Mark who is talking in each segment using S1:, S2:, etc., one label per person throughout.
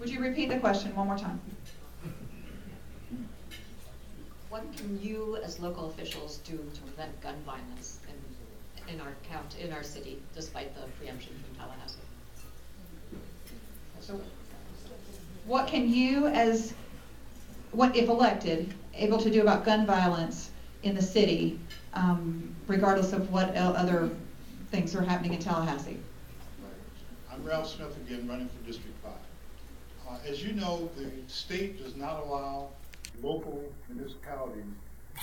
S1: Would you repeat the question one more time?
S2: What can you as local officials do to prevent gun violence in our city, despite the preemption from Tallahassee?
S1: So, what can you, as what if elected, able to do about gun violence in the city, regardless of what other things are happening in Tallahassee?
S3: I'm Ralph Smith again, running for District 5. As you know, the state does not allow local municipalities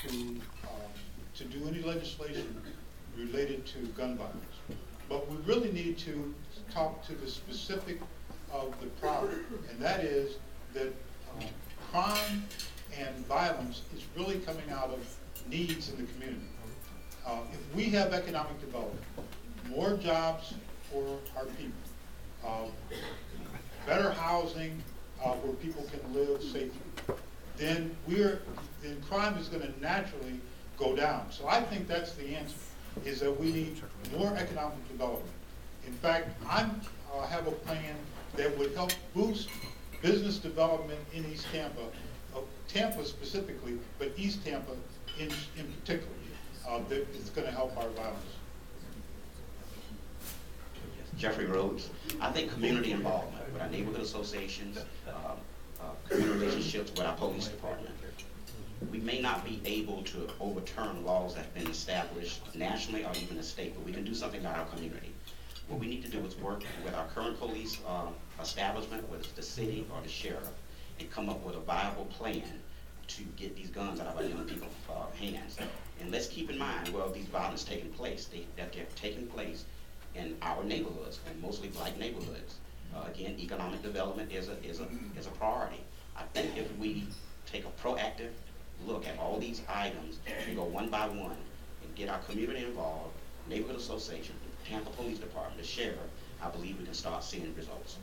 S3: to do any legislation related to gun violence. But we really need to talk to the specific of the problem, and that is that crime and violence is really coming out of needs in the community. If we have economic development, more jobs for our people, better housing where people can live safely, then crime is going to naturally go down. So I think that's the answer, is that we need more economic development. In fact, I have a plan that would help boost business development in East Tampa, Tampa specifically, but East Tampa in particular. That it's going to help our violence.
S4: Jeffrey Rhodes. I think community involvement with our neighborhood associations, community relationships with our police department. We may not be able to overturn laws that have been established nationally or even the state, but we can do something about our community. What we need to do is work with our current police establishment, whether it's the city or the sheriff, and come up with a viable plan to get these guns out of our young people's hands. And let's keep in mind, well, these violence taking place, they're taking place in our neighborhoods, and mostly black neighborhoods. Again, economic development is a priority. I think if we take a proactive look at all these items and go one by one and get our community involved, neighborhood association, Tampa Police Department, the sheriff, I believe we can start seeing results.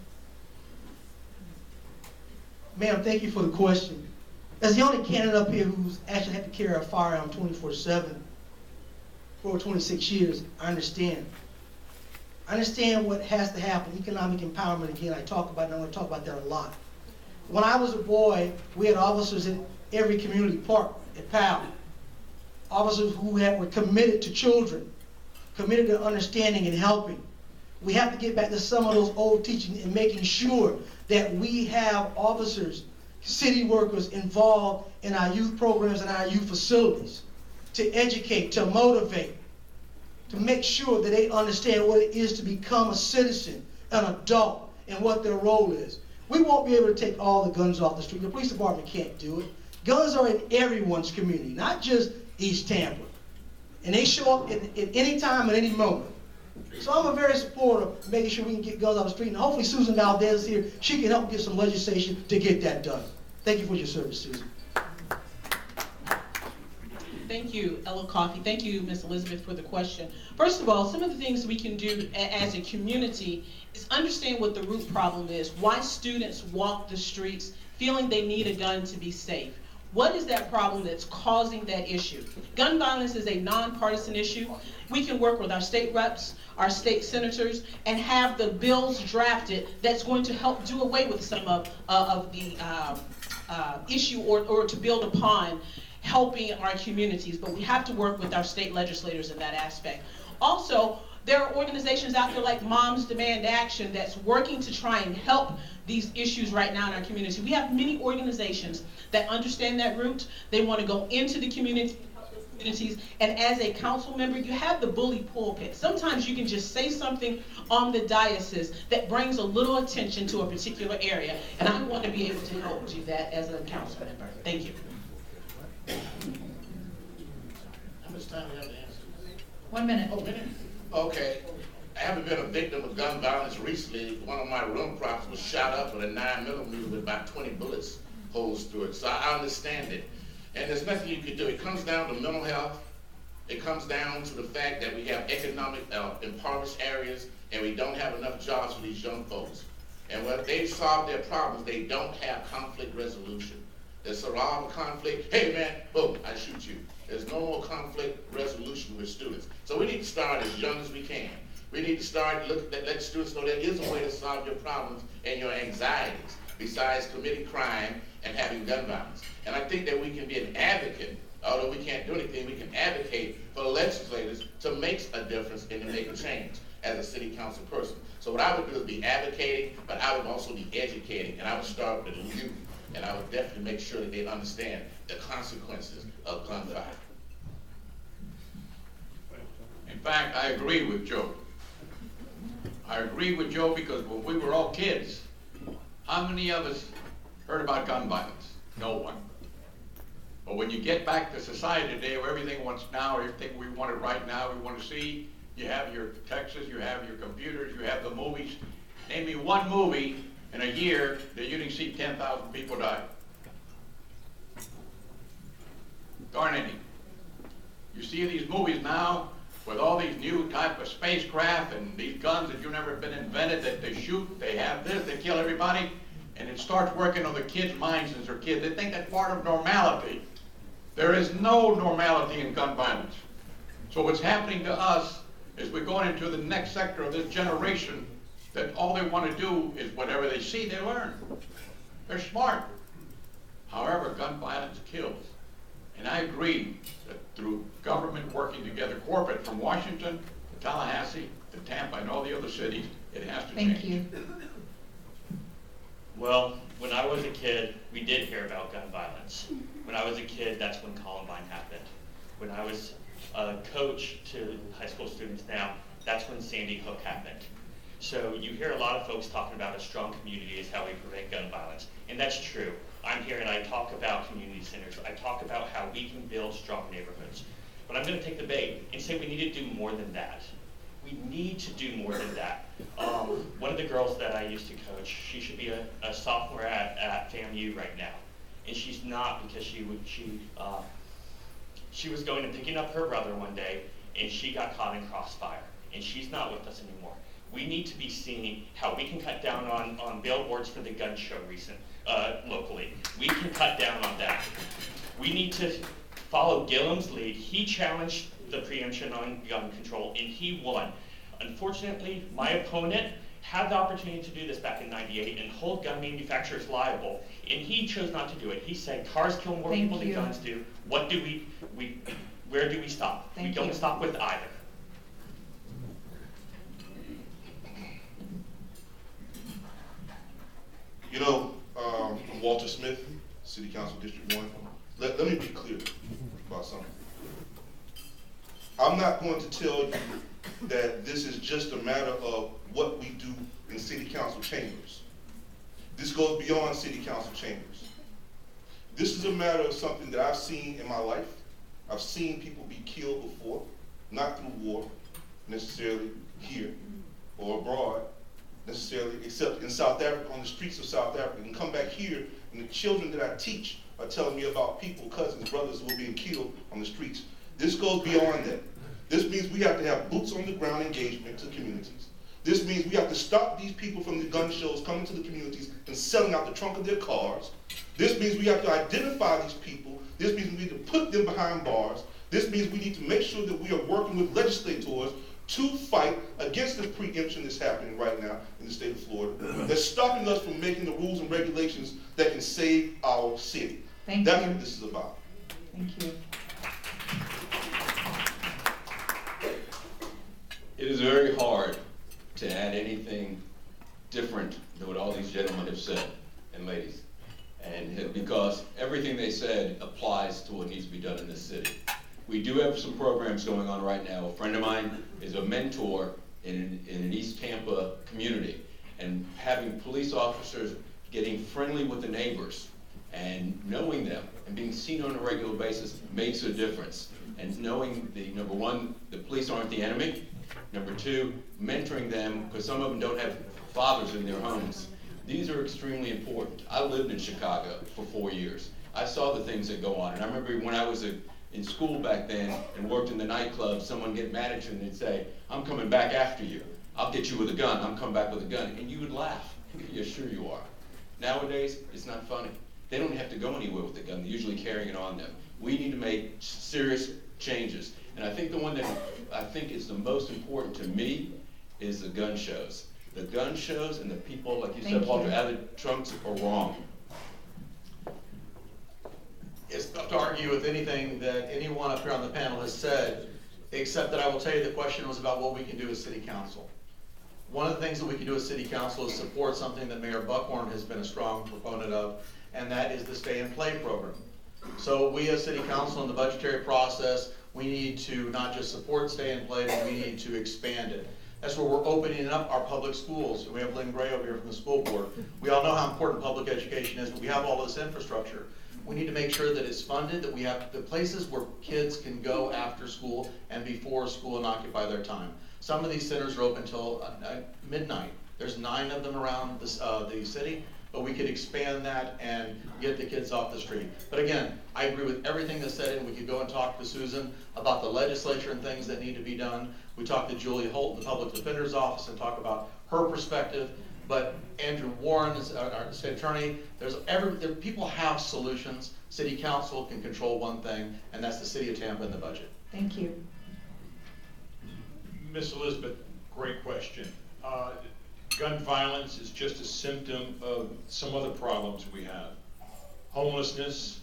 S5: Ma'am, thank you for the question. As the only candidate up here who's actually had to carry a firearm 24/7 for 26 years, I understand. I understand what has to happen. Economic empowerment, again, I talk about it, and I want to talk about that a lot. When I was a boy, we had officers in every community park at PAL. Officers who were committed to children, committed to understanding and helping. We have to get back to some of those old teachings and making sure that we have officers, city workers involved in our youth programs and our youth facilities to educate, to motivate, to make sure that they understand what it is to become a citizen, an adult, and what their role is. We won't be able to take all the guns off the street. The police department can't do it. Guns are in everyone's community, not just East Tampa. And they show up at any time, at any moment. So I'm a very supporter of making sure we can get guns off the street. And hopefully Susan Valdez is here. She can help get some legislation to get that done. Thank you for your service, Susan.
S6: Thank you, Ella Coffey. Thank you, Ms. Elizabeth, for the question. First of all, some of the things we can do as a community is understand what the root problem is, why students walk the streets feeling they need a gun to be safe. What is that problem that's causing that issue? Gun violence is a nonpartisan issue. We can work with our state reps, our state senators, and have the bills drafted that's going to help do away with some of the issue or to build upon helping our communities, but we have to work with our state legislators in that aspect. Also, there are organizations out there like Moms Demand Action that's working to try and help these issues right now in our community. We have many organizations that understand that root. They want to go into the communities, and as a council member, you have the bully pulpit. Sometimes you can just say something on the diocese that brings a little attention to a particular area, and I want to be able to help do that as a council member. Thank you.
S7: How much time do you have to answer?
S1: 1 minute.
S7: Oh, minute? Okay. I haven't been a victim of gun violence recently. One of my room props was shot up with a 9mm with about 20 bullets holes through it. So I understand it. And there's nothing you can do. It comes down to mental health. It comes down to the fact that we have economic impoverished areas and we don't have enough jobs for these young folks. And when they've solved their problems, they don't have conflict resolution. They surround conflict. Hey man, boom, I shoot you. There's no more conflict resolution with students. So we need to start as young as we can. We need to start let students know there is a way to solve your problems and your anxieties. besides committing crime and having gun violence. And I think that we can be an advocate, although we can't do anything, we can advocate for the legislators to make a difference and to make a change as a city council person. So what I would do is be advocating, but I would also be educating, and I would start with the youth, and I would definitely make sure that they understand the consequences of gunfire.
S8: In fact, I agree with Joe. I agree with Joe because when we were all kids, how many of us heard about gun violence? No one. But when you get back to society today where everything wants now, everything we want it right now, we want to see, you have your Texas, you have your computers, you have the movies. Name me one movie in a year that you didn't see 10,000 people die. Darn any. You see these movies now with all these new type of spacecraft and these guns that you've never been invented, that they shoot, they have this, they kill everybody, and it starts working on the kids' minds since they're kids. They think that's part of normality. There is no normality in gun violence. So what's happening to us is we're going into the next sector of this generation that all they want to do is whatever they see, they learn. They're smart. However, gun violence kills. And I agree that through government working together, corporate from Washington to Tallahassee to Tampa and all the other cities, it has to change.
S1: Thank you.
S9: Well, when I was a kid, we did hear about gun violence. When I was a kid, that's when Columbine happened. When I was a coach to high school students now, that's when Sandy Hook happened. So you hear a lot of folks talking about a strong community is how we prevent gun violence, and that's true. I'm here and I talk about community centers. I talk about how we can build strong neighborhoods. But I'm going to take the bait and say we need to do more than that. We need to do more than that. One of the girls that I used to coach, she should be a sophomore at FAMU right now. And she's not because she was going and picking up her brother one day and she got caught in crossfire. And she's not with us anymore. We need to be seeing how we can cut down on billboards for the gun show locally. We can cut down on that. We need to follow Gillum's lead. He challenged the preemption on gun control and he won. Unfortunately, my opponent had the opportunity to do this back in '98 and hold gun manufacturers liable, and he chose not to do it. He said cars kill more people than guns do. What do where do we stop? We don't stop with either.
S10: You know, I'm Walter Smith, City Council District 1. Let me be clear about something. I'm not going to tell you that this is just a matter of what we do in City Council chambers. This goes beyond City Council chambers. This is a matter of something that I've seen in my life. I've seen people be killed before, not through war, necessarily here or abroad, necessarily, except in South Africa, on the streets of South Africa, and come back here, and the children that I teach are telling me about people, cousins, brothers who are being killed on the streets. This goes beyond that. This means we have to have boots on the ground engagement to communities. This means we have to stop these people from the gun shows coming to the communities and selling out the trunk of their cars. This means we have to identify these people. This means we need to put them behind bars. This means we need to make sure that we are working with legislators to fight against this preemption that's happening right now in the state of Florida, that's stopping us from making the rules and regulations that can save our city. That's what this is about.
S1: Thank you.
S11: It is very hard to add anything different than what all these gentlemen have said, and ladies, and because everything they said applies to what needs to be done in this city. We do have some programs going on right now. A friend of mine is a mentor in an East Tampa community, and having police officers getting friendly with the neighbors and knowing them and being seen on a regular basis makes a difference. And knowing number one, the police aren't the enemy. Number two, mentoring them, because some of them don't have fathers in their homes. These are extremely important. I lived in Chicago for 4 years. I saw the things that go on, and I remember when I was in school back then and worked in the nightclub, someone get mad at you and they'd say, "I'm coming back after you. I'll get you with a gun. I'm coming back with a gun." And you would laugh. Yeah, sure you are. Nowadays, it's not funny. They don't have to go anywhere with the gun. They're usually carrying it on them. We need to make serious changes. And I think the one that I think is the most important to me is the gun shows. the gun shows and the people, like you
S1: Thank
S11: said, Walter,
S1: you.
S11: added trunks are wrong.
S12: It's tough to argue with anything that anyone up here on the panel has said, except that I will tell you the question was about what we can do as city council. One of the things that we can do as city council is support something that Mayor Buckhorn has been a strong proponent of, and that is the stay and play program. So we as city council in the budgetary process, we need to not just support stay and play, but we need to expand it. That's where we're opening up our public schools. We have Lynn Gray over here from the school board. We all know how important public education is, but we have all this infrastructure. We need to make sure that it's funded, that we have the places where kids can go after school and before school and occupy their time. Some of these centers are open until midnight. There's 9 of them around the city, but we could expand that and get the kids off the street. But again, I agree with everything that's said, and we could go and talk to Susan about the legislature and things that need to be done. We talked to Julie Holt in the Public Defender's Office and talk about her perspective. But Andrew Warren is our state attorney. People have solutions. City council can control one thing, and that's the city of Tampa and the budget.
S1: Thank you.
S13: Miss Elizabeth, great question. Gun violence is just a symptom of some other problems we have. Homelessness,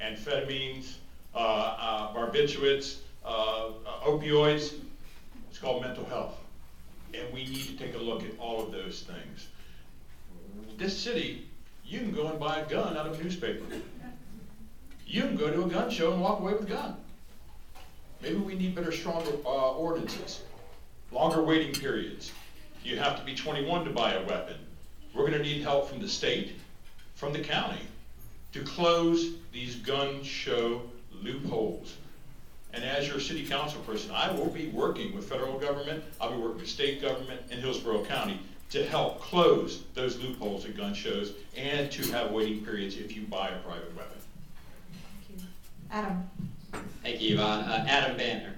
S13: amphetamines, barbiturates, opioids. It's called mental health. And we need to take a look at all of those things. This city, you can go and buy a gun out of a newspaper. You can go to a gun show and walk away with a gun. Maybe we need better, stronger ordinances, longer waiting periods. You have to be 21 to buy a weapon. We're going to need help from the state, from the county, to close these gun show loopholes. And as your city council person, I will be working with federal government, I'll be working with state government and Hillsborough County to help close those loopholes at gun shows and to have waiting periods if you buy a private weapon.
S1: Thank you. Adam.
S14: Thank you, Yvonne. Adam Banner.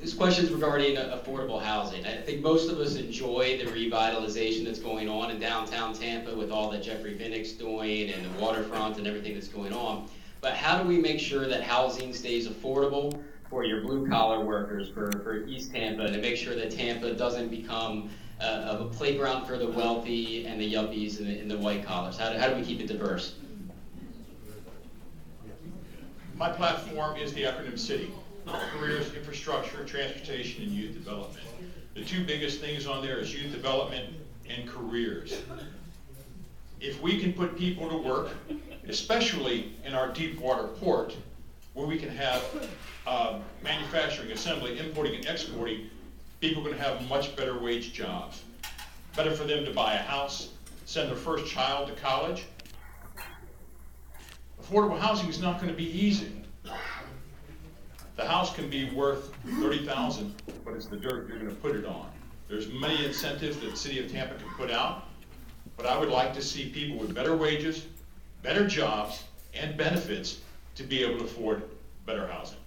S14: This question is regarding affordable housing. I think most of us enjoy the revitalization that's going on in downtown Tampa with all that Jeffrey Vinnick's doing and the waterfront and everything that's going on. But how do we make sure that housing stays affordable for your blue-collar workers, for East Tampa, and to make sure that Tampa doesn't become a playground for the wealthy and the yuppies and the white collars? How do we keep it diverse?
S13: My platform is the acronym CITY: Careers, Infrastructure, Transportation, and Youth Development. The 2 biggest things on there is youth development and careers. If we can put people to work, especially in our deep water port, where we can have manufacturing, assembly, importing, and exporting, people are going to have much better wage jobs. Better for them to buy a house, send their first child to college. Affordable housing is not going to be easy. The house can be worth $30,000, but it's the dirt you're going to put it on. There's many incentives that the city of Tampa can put out, but I would like to see people with better wages, better jobs, and benefits to be able to afford better housing.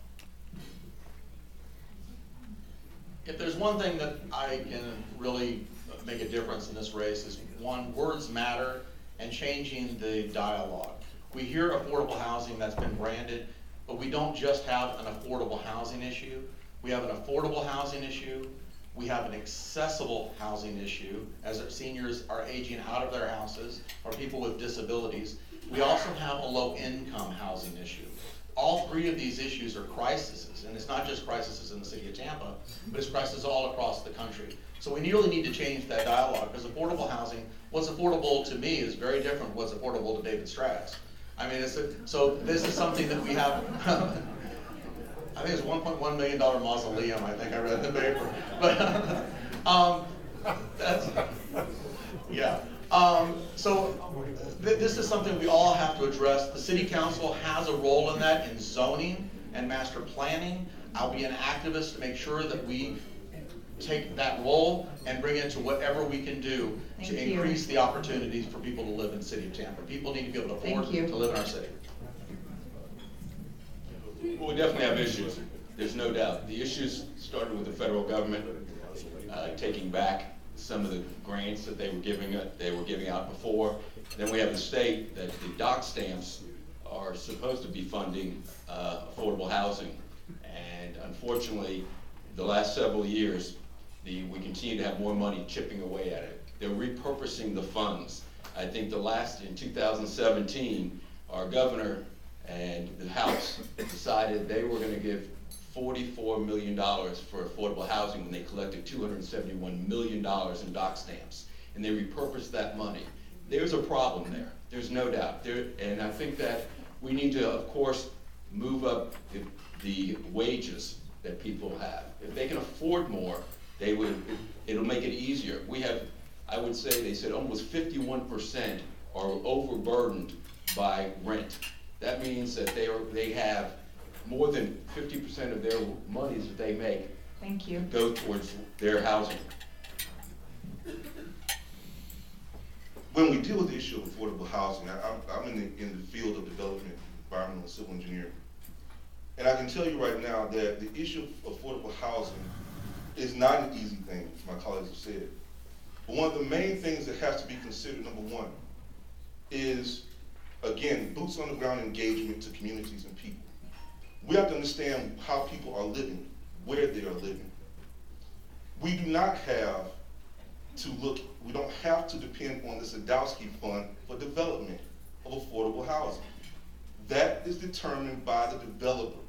S12: If there's one thing that I can really make a difference in this race is, one, words matter and changing the dialogue. We hear affordable housing that's been branded, but we don't just have an affordable housing issue. We have an affordable housing issue. We have an accessible housing issue as our seniors are aging out of their houses, or people with disabilities. We also have a low-income housing issue. All 3 of these issues are crises, and it's not just crises in the city of Tampa, but it's crises all across the country. So we really need to change that dialogue, because affordable housing, what's affordable to me is very different from what's affordable to David Strauss. I mean, so this is something that we have, I think it's $1.1 million mausoleum, I think I read in the paper. But that's, yeah. This is something we all have to address. The city council has a role in that, in zoning and master planning. I'll be an activist to make sure that we take that role and bring it to whatever we can do to increase the opportunities for people to live in the city of Tampa. People need to be able to afford to live in our city.
S11: Well, we definitely have issues. There's no doubt. The issues started with the federal government taking back some of the grants that they were giving out before. Then we have the state that the dock stamps are supposed to be funding affordable housing. And unfortunately, the last several years, we continue to have more money chipping away at it. They're repurposing the funds. I think in 2017, our governor and the House decided they were going to give $44 million for affordable housing when they collected $271 million in dock stamps. And they repurposed that money. There's a problem there. There's no doubt. And I think that we need to, of course, move up the wages that people have. If they can afford more, it'll make it easier. We have, I would say, they said almost 51% are overburdened by rent. That means that they have more than 50% of their monies that they make go towards their housing.
S10: When we deal with the issue of affordable housing, I'm in the field of development, environmental and civil engineering. And I can tell you right now that the issue of affordable housing is not an easy thing, as my colleagues have said. But one of the main things that has to be considered, number one, is, again, boots on the ground engagement to communities and people. We have to understand how people are living, where they are living. We do not have we don't have to depend on the Sadowski Fund for development of affordable housing. That is determined by the developer.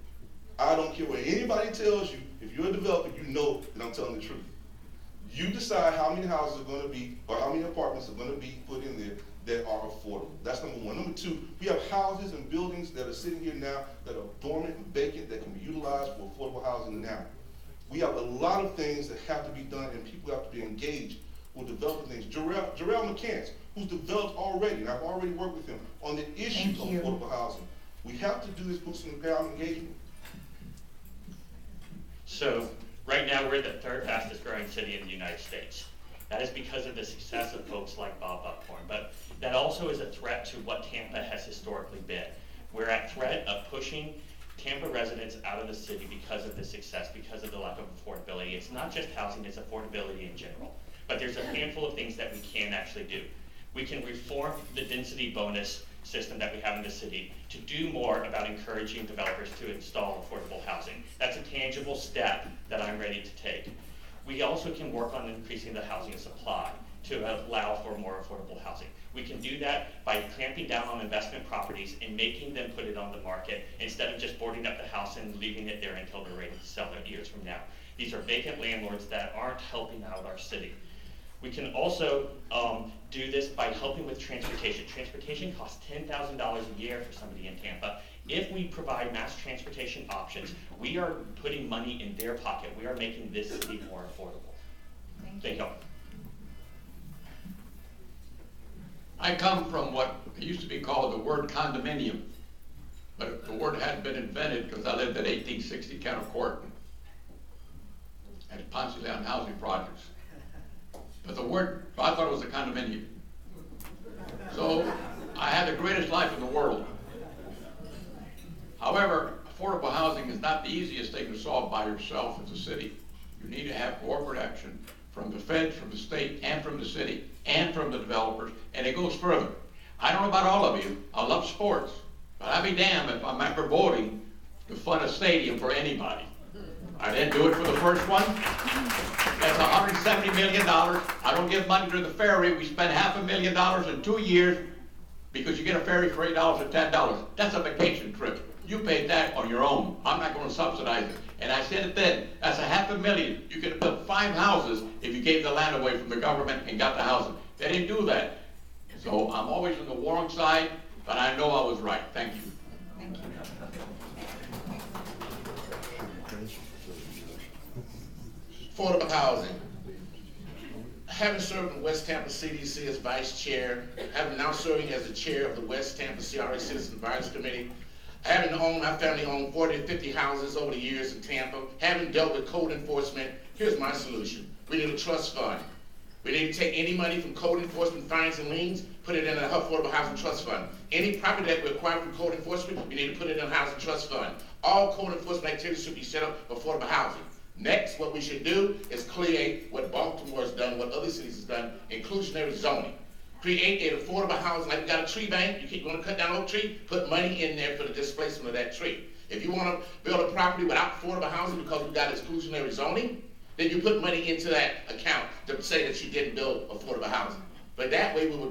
S10: I don't care what anybody tells you. If you're a developer, you know that I'm telling the truth. You decide how many houses are going to be, or how many apartments are going to be put in there that are affordable. That's number one. Number two, we have houses and buildings that are sitting here now that are dormant and vacant that can be utilized for affordable housing now. We have a lot of things that have to be done, and people have to be engaged with developing things. Jarrell McCants, who's developed already, and I've already worked with him on the issue of affordable housing. We have to do this boots on the ground engagement.
S9: So right now we're the third fastest growing city in the United States. That is because of the success of folks like Bob Buckhorn, but that also is a threat to what Tampa has historically been. We're at threat of pushing Tampa residents out of the city because of the success, because of the lack of affordability. It's not just housing, it's affordability in general. But there's a handful of things that we can actually do. We can reform the density bonus system that we have in the city to do more about encouraging developers to install affordable housing. That's a tangible step that I'm ready to take. We also can work on increasing the housing supply to allow for more affordable housing. We can do that by clamping down on investment properties and making them put it on the market instead of just boarding up the house and leaving it there until they're ready to sell it years from now. These are vacant landlords that aren't helping out our city. We can also do this by helping with transportation. Transportation costs $10,000 a year for somebody in Tampa. If we provide mass transportation options, we are putting money in their pocket. We are making this city more affordable. Thank you.
S8: I come from what used to be called the word condominium, but the word hadn't been invented because I lived at 1860 Kennel Court at Ponce de Leon Housing Projects. But the word, I thought it was a condominium. So I had the greatest life in the world. However, affordable housing is not the easiest thing to solve by yourself as a city. You need to have corporate action from the feds, from the state, and from the city, and from the developers, and it goes further. I don't know about all of you, I love sports, but I'd be damned if I'm ever voting to fund a stadium for anybody. I didn't do it for the first one. That's $170 million. I don't give money to the ferry. We spent $500,000 in 2 years because you get a ferry for $8 or $10. That's a vacation trip. You paid that on your own. I'm not going to subsidize it. And I said it then, that's $500,000. You could build 5 houses if you gave the land away from the government and got the housing. They didn't do that. So I'm always on the wrong side, but I know I was right. Thank you.
S1: Thank you.
S7: Affordable housing. Having served in West Tampa CDC as vice chair, having now serving as the chair of the West Tampa CRA Citizen Advisory Committee, having owned, my family owned 40 to 50 houses over the years in Tampa, having dealt with code enforcement, here's my solution. We need a trust fund. We need to take any money from code enforcement fines and liens, put it in an affordable housing trust fund. Any property that we acquire from code enforcement, we need to put it in a housing trust fund. All code enforcement activities should be set up for affordable housing. Next, what we should do is create what Baltimore has done, what other cities have done, inclusionary zoning. Create an affordable housing, like we got a tree bank, you want to cut down an oak tree, put money in there for the displacement of that tree. If you want to build a property without affordable housing because we got exclusionary zoning, then you put money into that account to say that you didn't build affordable housing. But that way we would